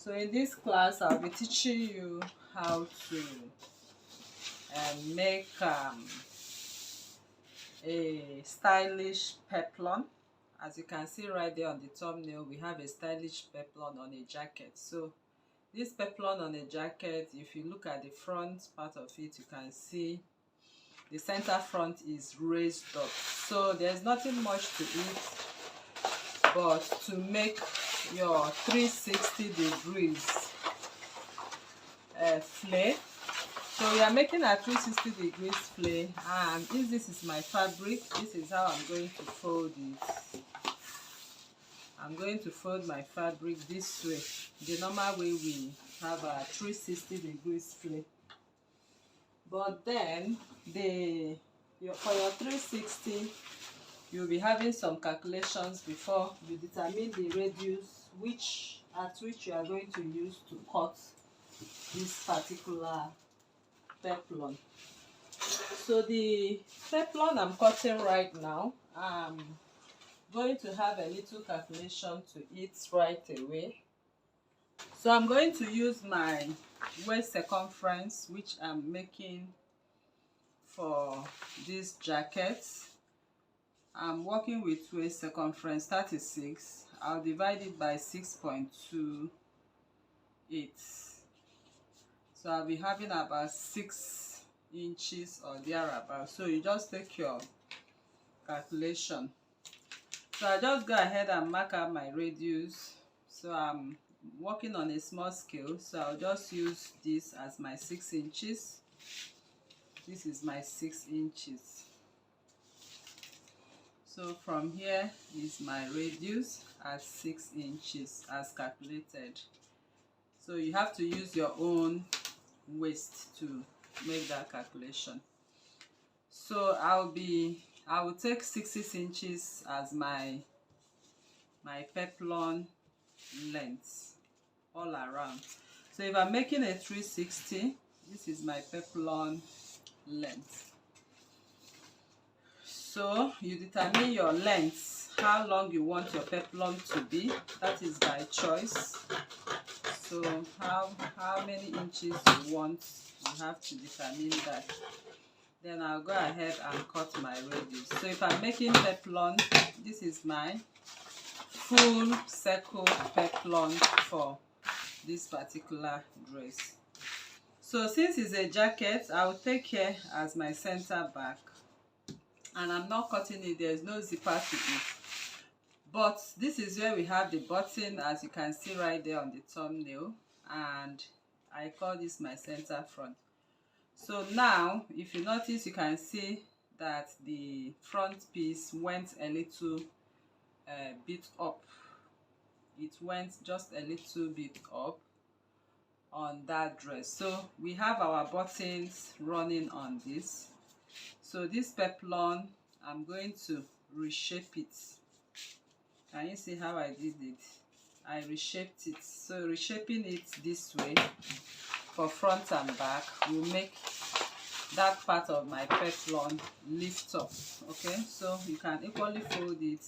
So in this class I'll be teaching you how to make a stylish peplum. As you can see right there on the thumbnail, we have a stylish peplum on a jacket. So this peplum on a jacket, if you look at the front part of it, you can see the center front is raised up. So there's nothing much to it but to make your 360 degrees flare. So we are making a 360 degrees flare, and if this is my fabric, this is how I'm going to fold it. I'm going to fold my fabric this way, the normal way we have a 360 degrees flare. But then for your 360, you'll be having some calculations before you determine the radius at which you are going to use to cut this particular peplum. So the peplum I'm cutting right now, I'm going to have a little calculation to it right away. So I'm going to use my waist circumference, which I'm making for this jacket. I'm working with waist circumference 36. I'll divide it by 6.28. So I'll be having about 6 inches or thereabout. So you just take your calculation. So I just go ahead and mark out my radius. So I'm working on a small scale, so I'll just use this as my 6 inches. This is my 6 inches. So from here is my radius at 6 inches as calculated. So you have to use your own waist to make that calculation. So I will take 6 inches as my peplum length all around. So if I'm making a 360, this is my peplum length. So you determine your length, how long you want your peplum to be. That is by choice. So how many inches you want, you have to determine that. Then I'll go ahead and cut my radius. So if I'm making peplum, this is my full circle peplum for this particular dress. So since it's a jacket, I will take here as my center back, and I'm not cutting it. There's no zipper to it, but this is where we have the button, as you can see right there on the thumbnail, and I call this my center front. So now if you notice, you can see that the front piece went a little bit up. It went just a little bit up on that dress. So we have our buttons running on this. So this peplum, I'm going to reshape it. Can you see how I did it? I reshaped it. So reshaping it this way for front and back will make that part of my peplum lift up. Okay, so you can equally fold it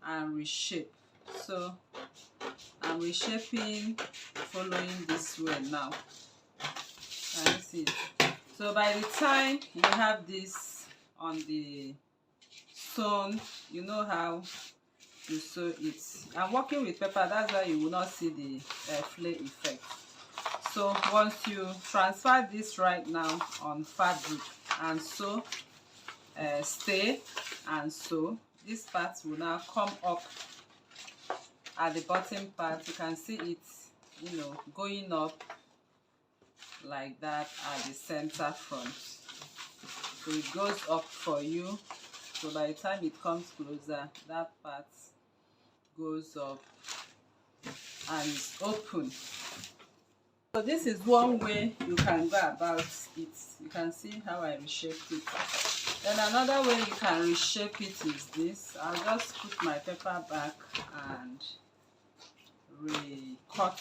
and reshape. So I'm reshaping following this way now. Can you see it? So by the time you have this on the sewn, you know how to sew it. I'm working with paper, that's why you will not see the flare effect. So once you transfer this right now on fabric and sew, stay and sew, this part will now come up at the bottom part. You can see it, going up like that at the center front. So it goes up for you. So by the time it comes closer, that part goes up and is open. So this is one way you can go about it. You can see how I reshaped it. Then another way you can reshape it is this. I'll just put my paper back and recut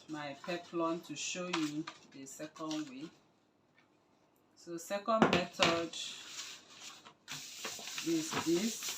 my peplum to show you the second way. So second method is this.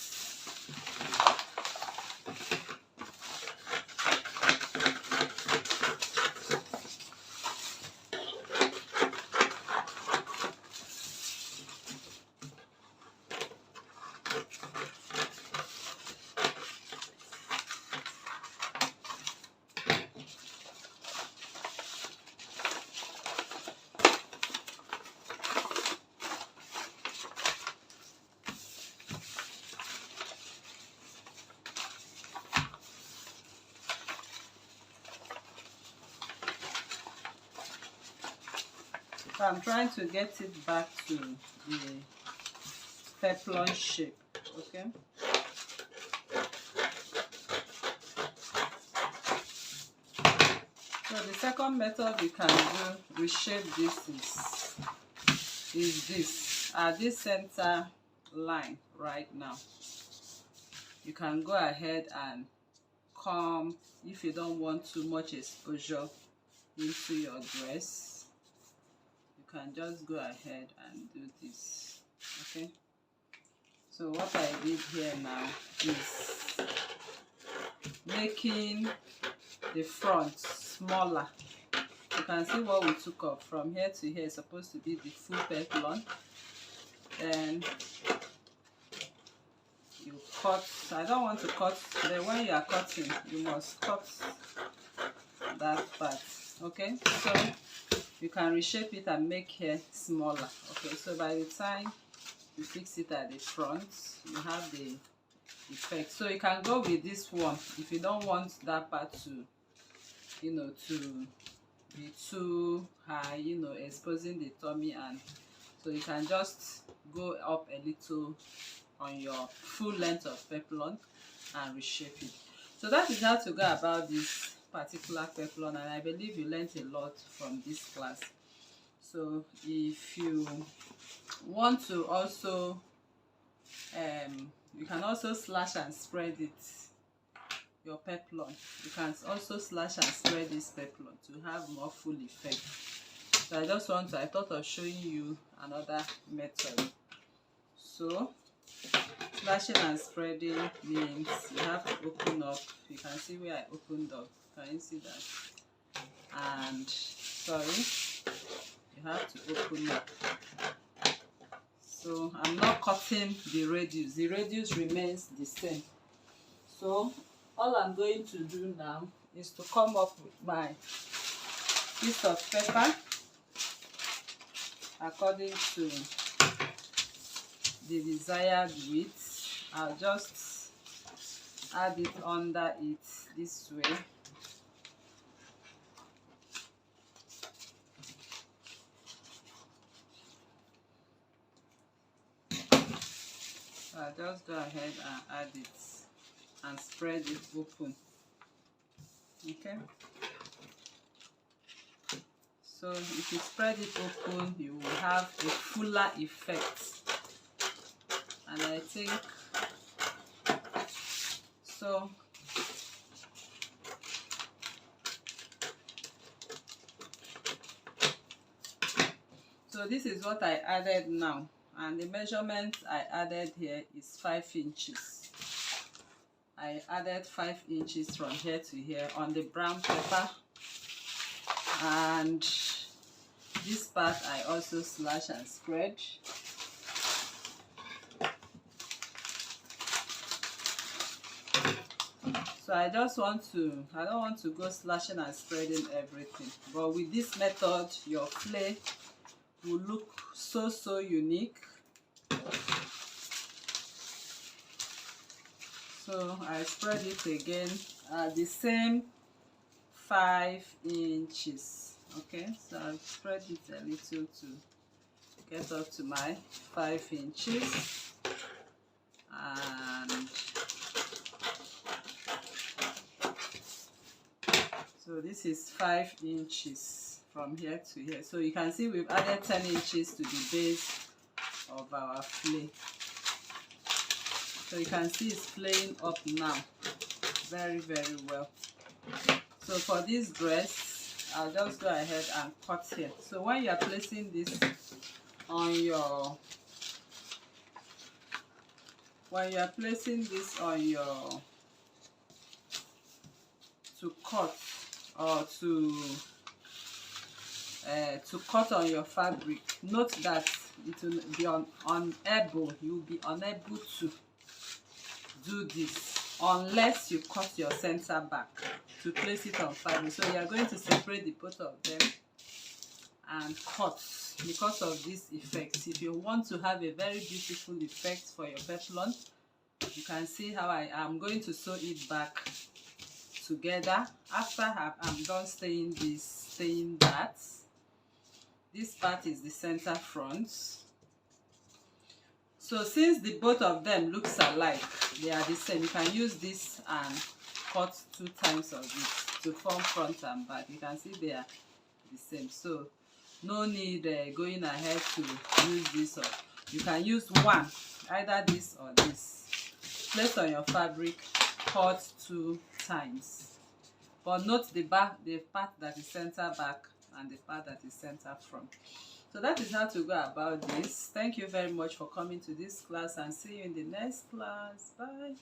So I'm trying to get it back to the peplum shape. Okay. So the second method you can do reshape this is this at this center line right now. You can go ahead and come, if you don't want too much exposure into your dress, you can just go ahead and do this. Okay, so what I did here now is making the front smaller. You can see what we took off from here to here is supposed to be the full peplum. Then you cut. I don't want to cut, but when you are cutting, you must cut that part. Okay, so you can reshape it and make hair smaller. Okay, so by the time you fix it at the front, you have the effect. So you can go with this one if you don't want that part to, you know, to be too high, you know, exposing the tummy, and so you can just go up a little on your full length of peplum and reshape it. So that is how to go about this particular peplum, and I believe you learned a lot from this class. So if you want to also you can also slash and spread it, your peplum. You can also slash and spread this peplum to have more full effect. So I thought of showing you another method. So slashing and spreading means you have to open up. You can see where I opened up. Can you see that? And sorry, you have to open up. So I'm not cutting the radius. The radius remains the same. So all I'm going to do now is to come up with my piece of paper according to the desired width. I'll just add it under it this way. I'll just go ahead and add it and spread it open. Okay, so if you spread it open, you will have a fuller effect, and I think so. So this is what I added now, and the measurement I added here is 5 inches. I added 5 inches from here to here on the brown paper, and this part I also slash and spread. So I don't want to go slashing and spreading everything, but with this method your flay will look so unique. So I spread it again at the same 5 inches. Okay, so I'll spread it a little to get up to my 5 inches, and so this is 5 inches from here to here. So you can see we've added 10 inches to the base of our flay. So you can see it's flaying up now very well. So for this dress, I'll just go ahead and cut here. So when you are placing this on your to cut or to cut on your fabric, note that it will be unable. You will be unable to do this unless you cut your center back to place it on fabric. So you are going to separate the both of them and cut because of this effect. If you want to have a very beautiful effect for your peplum, you can see how I am going to sew it back together after I'm done staying that. This part is the center front. So since the both of them looks alike, they are the same, you can use this and cut 2 times of it to form front and back. You can see they are the same, so no need going ahead to use this, or you can use one, either this or this. Place on your fabric, cut 2 times, but note the back, the part that is center back and the part that is center front. So that is how to go about this. Thank you very much for coming to this class, and see you in the next class. Bye.